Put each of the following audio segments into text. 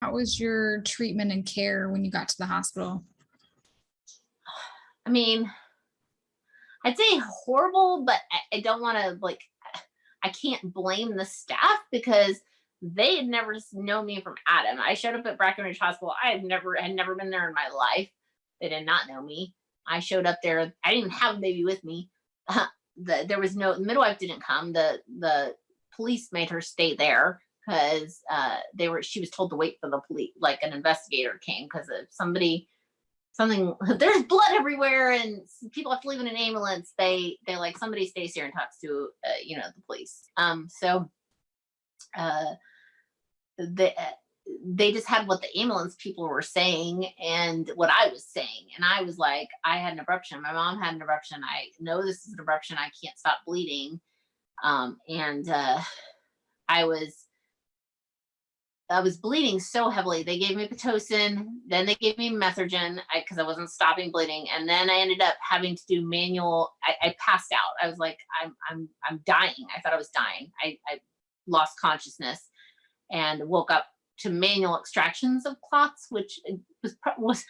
How was your treatment and care when you got to the hospital? I mean, I'd say horrible, but I don't want to like, I can't blame the staff because they had never known me from Adam. I showed up at Brackenridge Hospital. I had never been there in my life. They did not know me. I showed up there. I didn't even have a baby with me. There was no, the midwife didn't come. The police made her stay there because she was told to wait for the police, like an investigator came because of something there's blood everywhere and people have to leave in an ambulance. They like, somebody stays here and talks to the police. So uh they they just had what the ambulance people were saying and what I was saying, and I was like, I had an abruption, my mom had an abruption, I know this is an abruption, I can't stop bleeding. And I was I was bleeding so heavily. They gave me Pitocin, then they gave me Methergen because I wasn't stopping bleeding, and then I ended up having to do manual. I passed out. I was like, I'm dying. I thought I was dying. I lost consciousness and woke up to manual extractions of clots, which was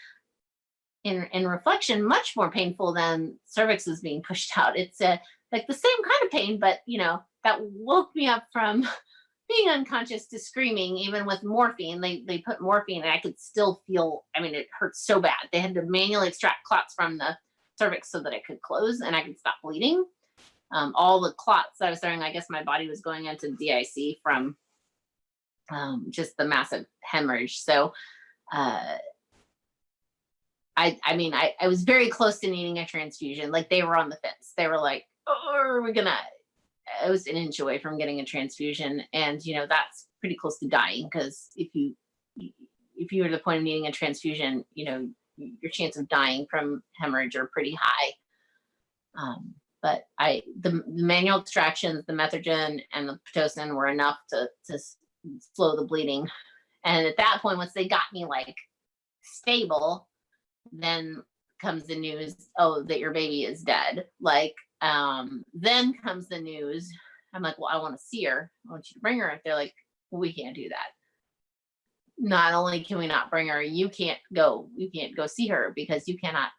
in reflection much more painful than cervix was being pushed out. It's like the same kind of pain, but that woke me up from being unconscious to screaming. Even with morphine, they put morphine and I could still feel, I mean, it hurt so bad. They had to manually extract clots from the cervix so that it could close and I could stop bleeding. All the clots that I was starting, I guess my body was going into DIC from just the massive hemorrhage. So I was very close to needing a transfusion. Like, they were on the fence. They were like, oh, are we gonna, I was an inch away from getting a transfusion, and that's pretty close to dying, because if you are to the point of needing a transfusion, your chance of dying from hemorrhage are pretty high. But the manual extractions, the Methergen and the Pitocin were enough to slow the bleeding. And at that point, once they got me like stable, then comes the news, oh, that your baby is dead. Like, then comes the news. I'm like, well, I want to see her. I want you to bring her. They're like, well, we can't do that. Not only can we not bring her, you can't go see her because you cannot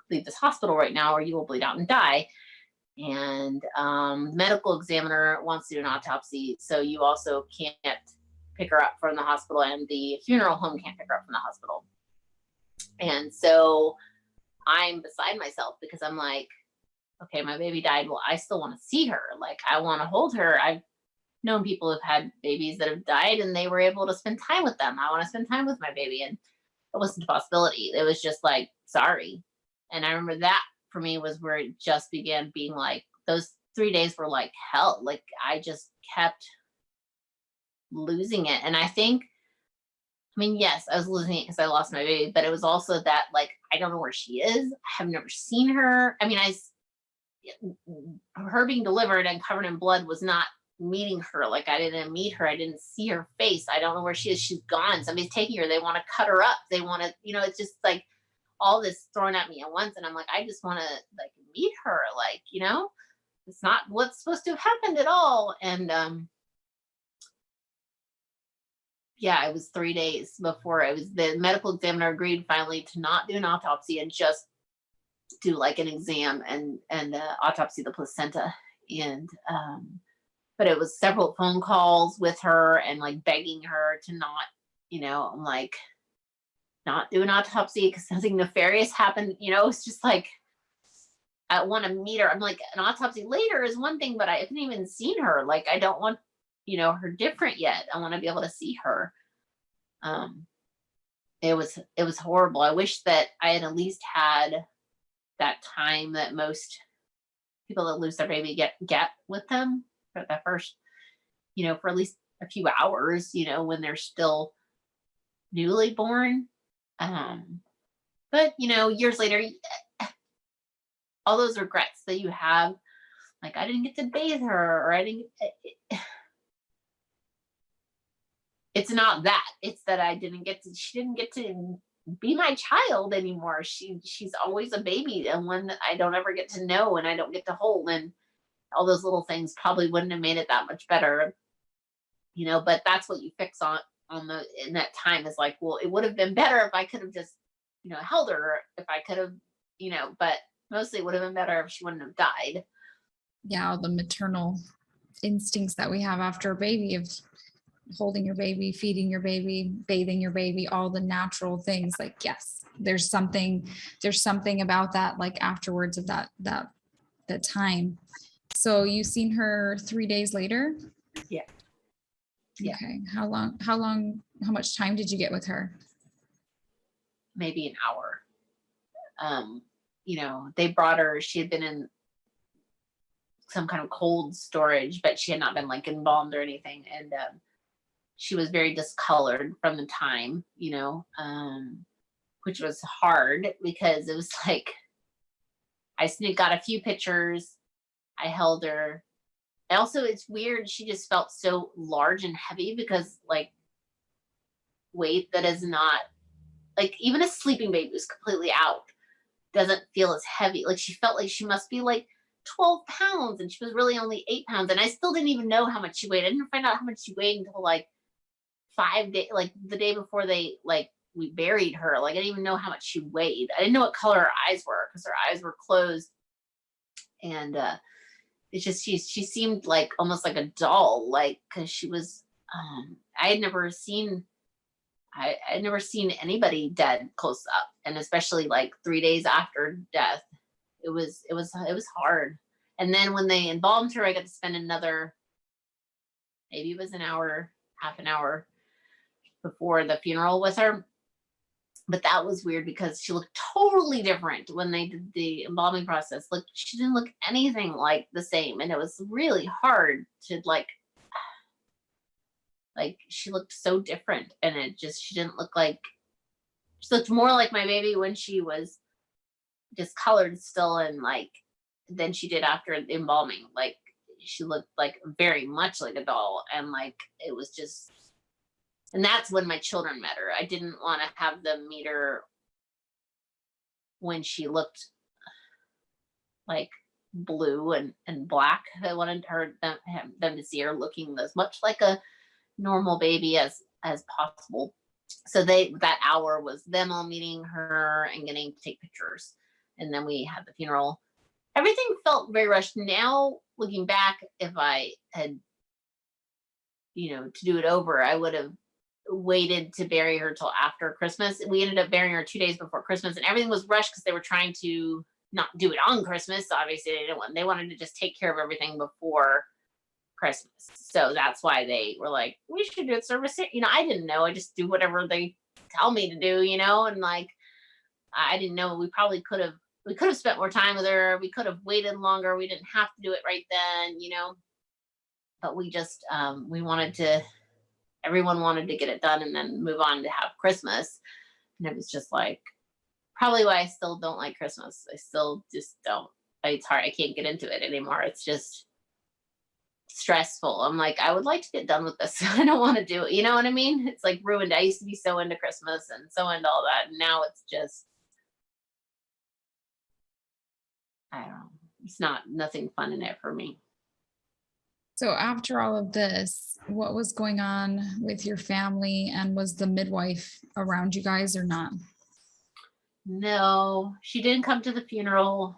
leave this hospital right now or you will bleed out and die. And medical examiner wants to do an autopsy, so you also can't pick her up from the hospital, and the funeral home can't pick her up from the hospital. And so I'm beside myself because I'm like, okay, my baby died. Well, I still want to see her. Like, I want to hold her. I've known people who've had babies that have died and they were able to spend time with them. I want to spend time with my baby. And it wasn't a possibility. It was just like, sorry. And I remember that for me was where it just began being like, those 3 days were like hell. Like, I just kept losing it. And I mean, yes, I was losing it because I lost my baby, but it was also that, like, I don't know where she is. I have never seen her. I mean, her being delivered and covered in blood was not meeting her. Like, I didn't meet her. I didn't see her face. I don't know where she is. She's gone. Somebody's taking her. They want to cut her up. They want to, it's just like all this thrown at me at once. And I'm like, I just want to like meet her. Like, it's not what's supposed to have happened at all. And yeah, it was 3 days before the medical examiner agreed finally to not do an autopsy and just do like an exam and autopsy the placenta. And but it was several phone calls with her and like begging her to not, I'm like, not do an autopsy because something nefarious happened. It's just like, I want to meet her. I'm like, an autopsy later is one thing, but I haven't even seen her. Like, I don't want, her different yet. I want to be able to see her. It was horrible. I wish that I had at least had that time that most people that lose their baby get with them for the first, for at least a few hours, when they're still newly born. But years later, all those regrets that you have, like, I didn't get to bathe her, or I didn't. It's not that. It's that she didn't get to be my child anymore. She's always a baby, and one that I don't ever get to know and I don't get to hold, and all those little things probably wouldn't have made it that much better. But that's what you fix on in that time is like, well, it would have been better if I could have just, held her, if I could have, but mostly it would have been better if she wouldn't have died. Yeah, all the maternal instincts that we have after a baby of holding your baby, feeding your baby, bathing your baby, all the natural things. Like, yes, there's something about that, like afterwards of that time. So you seen her 3 days later? Yeah. Yeah. Okay. How much time did you get with her? Maybe an hour. They brought her, she had been in some kind of cold storage, but she had not been like embalmed or anything. And she was very discolored from the time, which was hard because it was like, I got a few pictures. I held her. Also, it's weird. She just felt so large and heavy because like weight that is not like, even a sleeping baby who's completely out doesn't feel as heavy. Like she felt like she must be like 12 pounds and she was really only 8 pounds. And I still didn't even know how much she weighed. I didn't find out how much she weighed until like 5 days, like the day before we buried her. Like I didn't even know how much she weighed. I didn't know what color her eyes were because her eyes were closed. And it's just, she seemed like almost like a doll, like, cause she was, I had never seen anybody dead close up, and especially like 3 days after death. It was hard. And then when they embalmed her, I got to spend another, maybe it was an hour, half an hour before the funeral with her. But that was weird because she looked totally different when they did the embalming process. Like she didn't look anything like the same. And it was really hard to like she looked so different, and she didn't look like, she looked more like my baby when she was discolored still, and like than she did after the embalming. Like she looked like very much like a doll, and like it was just, and that's when my children met her. I didn't want to have them meet her when she looked like blue and black. I wanted them to see her looking as much like a normal baby as possible. So that hour was them all meeting her and getting to take pictures, and then we had the funeral. Everything felt very rushed. Now looking back, if I had to do it over, I would have waited to bury her till after Christmas. We ended up burying her 2 days before Christmas, and everything was rushed because they were trying to not do it on Christmas. Obviously they wanted to just take care of everything before Christmas. So that's why they were like, we should do a service here. I didn't know. I just do whatever they tell me to do, and like, I didn't know. We could have spent more time with her. We could have waited longer. We didn't have to do it right then, but we just, everyone wanted to get it done and then move on to have Christmas. And it was just like, probably why I still don't like Christmas. I still just don't, it's hard. I can't get into it anymore. It's just stressful. I'm like, I would like to get done with this. I don't want to do it. You know what I mean? It's like ruined. I used to be so into Christmas and so into all that. And now it's just, I don't know. It's nothing fun in it for me. So after all of this, what was going on with your family, and was the midwife around you guys or not? No, she didn't come to the funeral.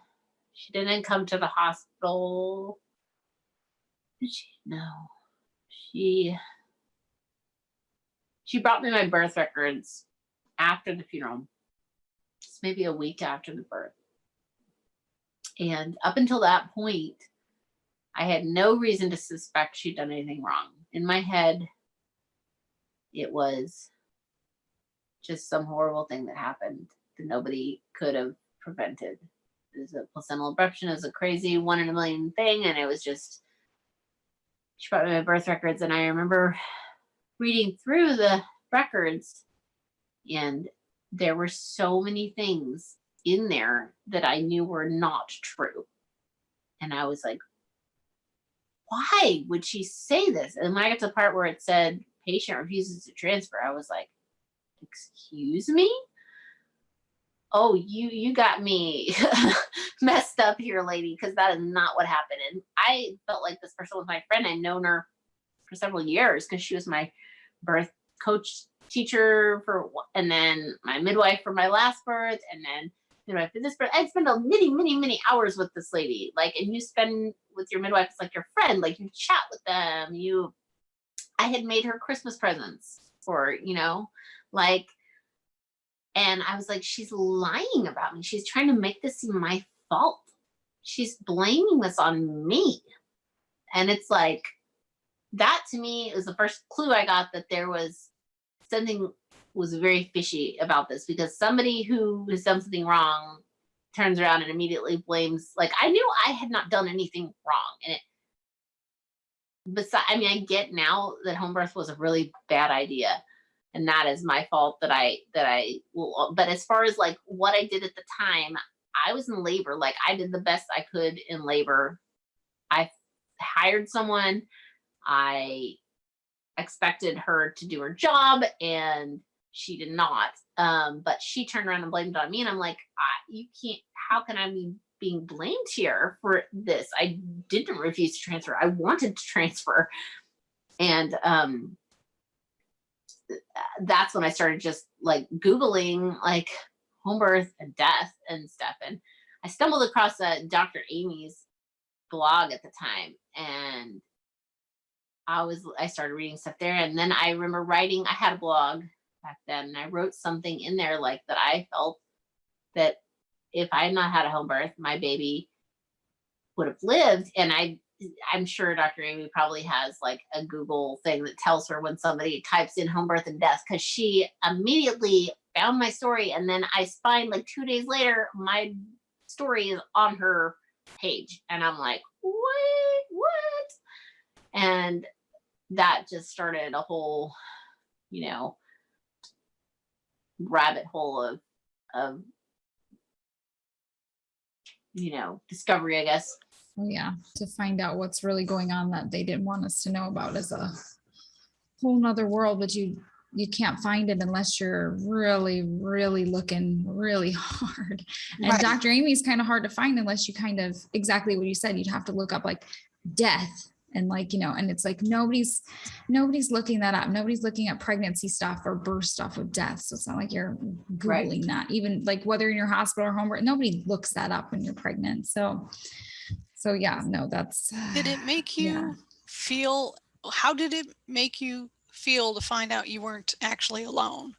She didn't come to the hospital. Did she? No. She brought me my birth records after the funeral. It's maybe a week after the birth. And up until that point, I had no reason to suspect she'd done anything wrong. In my head, it was just some horrible thing that happened that nobody could have prevented. It was a placental abruption. It was a crazy 1 in a million thing. And it was just, she brought me my birth records. And I remember reading through the records, and there were so many things in there that I knew were not true. And I was like, why would she say this? And when I got to the part where it said patient refuses to transfer, I was like, excuse me? Oh, you got me messed up here, lady, because that is not what happened. And I felt like this person was my friend. I'd known her for several years because she was my birth coach teacher and then my midwife for my last birth, and then midwife for this birth. I spent many hours with this lady. Like, and you spend with your midwife, it's like your friend, like you chat with them. I had made her Christmas presents for, like, and I was like, she's lying about me. She's trying to make this seem my fault. She's blaming this on me. And it's like, that to me is the first clue I got that there was something was very fishy about this, because somebody who has done something wrong turns around and immediately blames, like, I knew I had not done anything wrong. And I get now that home birth was a really bad idea, and that is my fault that I will. But as far as like what I did at the time, I was in labor. Like, I did the best I could in labor. I hired someone. I expected her to do her job, and she did not. But she turned around and blamed it on me, and I'm like, you can't. How can I be being blamed here for this? I didn't refuse to transfer. I wanted to transfer. And that's when I started just like Googling like home birth and death and stuff. And I stumbled across Dr. Amy's blog at the time, and I started reading stuff there. And then I remember I had a blog back then, and I wrote something in there like that I felt that if I had not had a home birth, my baby would have lived. And I'm sure Dr. Amy probably has like a Google thing that tells her when somebody types in home birth and death, because she immediately found my story. And then I find like 2 days later, my story is on her page. And I'm like, what? And that just started a whole, rabbit hole of discovery, I guess. Oh, yeah, to find out what's really going on that they didn't want us to know about is a whole nother world, but you can't find it unless you're really, really looking really hard. And Right. Dr. Amy's kind of hard to find unless you kind of exactly what you said. You'd have to look up like death and like, and it's like nobody's looking that up. Nobody's looking at pregnancy stuff or birth stuff with death. So it's not like you're Googling that, even like whether in your hospital or home, nobody looks that up when you're pregnant. So yeah, no, that's. Did it make you feel, how did it make you feel to find out you weren't actually alone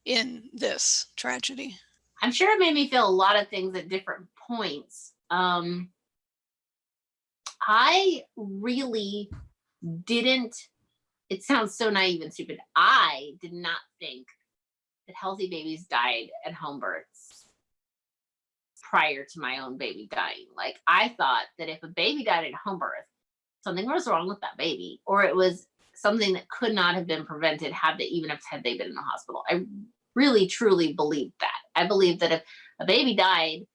in this tragedy? I'm sure it made me feel a lot of things at different points. I really didn't, it sounds so naive and stupid. I did not think that healthy babies died at home births prior to my own baby dying. Like, I thought that if a baby died at home birth, something was wrong with that baby, or it was something that could not have been prevented had they been in the hospital. I really, truly believed that. I believed that if a baby died,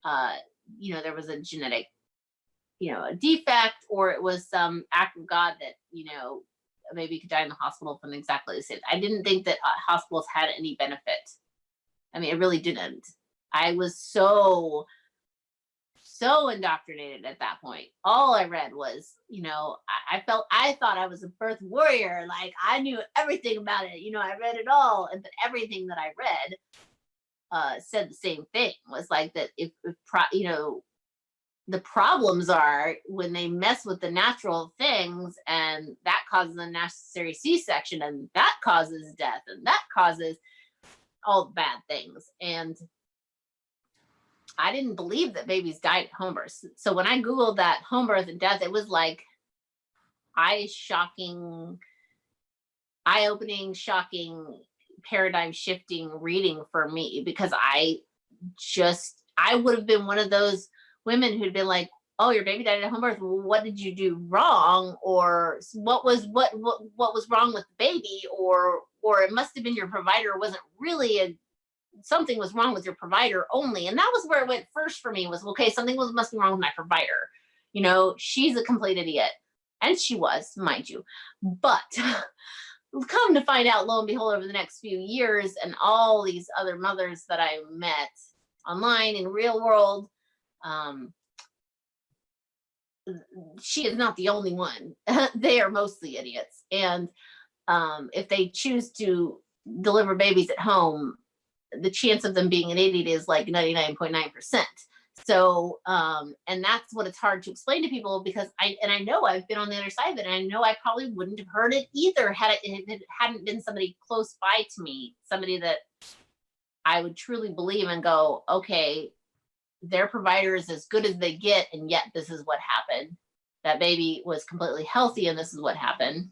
there was a genetic, a defect, or it was some act of God that, a baby could die in the hospital from exactly the same. I didn't think that hospitals had any benefit. I mean, it really didn't. I was so indoctrinated at that point. All I read was, I thought I was a birth warrior. Like, I knew everything about it. I read it all. But everything that I read said the same thing, was like that the problems are when they mess with the natural things, and that causes a necessary C-section, and that causes death, and that causes all the bad things. And I didn't believe that babies died at home birth. So when I Googled that home birth and death, it was like eye-opening, shocking, paradigm shifting reading for me, because I would have been one of those women who'd been like, oh, your baby died at home birth. What did you do wrong? Or what was wrong with the baby? Or it must have been your provider wasn't really something was wrong with your provider only. And that was where it went first for me, was, okay, must be wrong with my provider. She's a complete idiot. And she was, mind you. But come to find out, lo and behold, over the next few years, and all these other mothers that I met online in real world, she is not the only one. They are mostly idiots. And if they choose to deliver babies at home, the chance of them being an idiot is like 99.9%. So, and that's what it's hard to explain to people, because I know I've been on the other side of it, and I know I probably wouldn't have heard it either had it hadn't been somebody close by to me, somebody that I would truly believe and go, okay, their provider is as good as they get, and yet this is what happened. That baby was completely healthy, and this is what happened.